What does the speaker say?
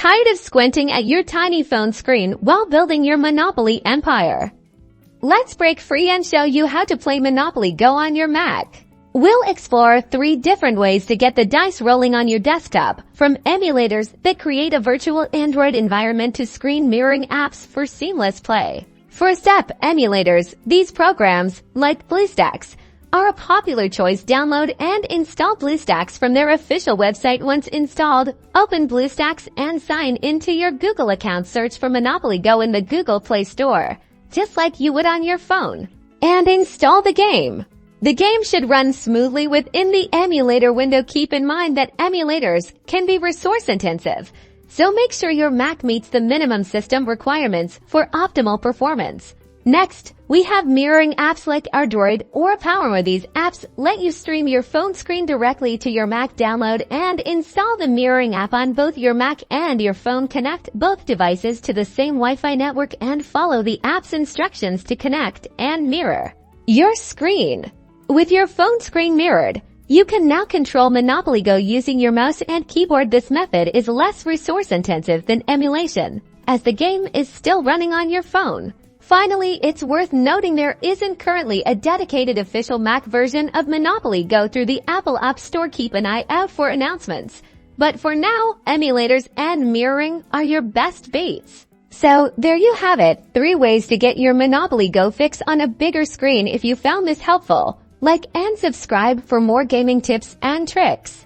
Tired of squinting at your tiny phone screen while building your Monopoly empire? Let's break free and show you how to play Monopoly Go on your Mac. We'll explore 3 different ways to get the dice rolling on your desktop, from emulators that create a virtual Android environment to screen mirroring apps for seamless play. First up, emulators. These programs, like BlueStacks, are a popular choice. Download and install BlueStacks from their official website. Once installed, open BlueStacks and sign into your Google account. Search for Monopoly Go in the Google Play Store, just like you would on your phone, and install the game. The game should run smoothly within the emulator window. Keep in mind that emulators can be resource intensive, so make sure your Mac meets the minimum system requirements for optimal performance. Next, we have mirroring apps like AirDroid or ApowerMirror. These apps let you stream your phone screen directly to your Mac. Download and install the mirroring app on both your Mac and your phone. Connect both devices to the same Wi-Fi network and follow the app's instructions to connect and mirror your screen. With your phone screen mirrored, you can now control Monopoly Go using your mouse and keyboard. This method is less resource intensive than emulation, as the game is still running on your phone. Finally, it's worth noting there isn't currently a dedicated official Mac version of Monopoly Go through the Apple App Store. Keep an eye out for announcements. But for now, emulators and mirroring are your best baits. So, there you have it, 3 ways to get your Monopoly Go fix on a bigger screen. If you found this helpful, like and subscribe for more gaming tips and tricks.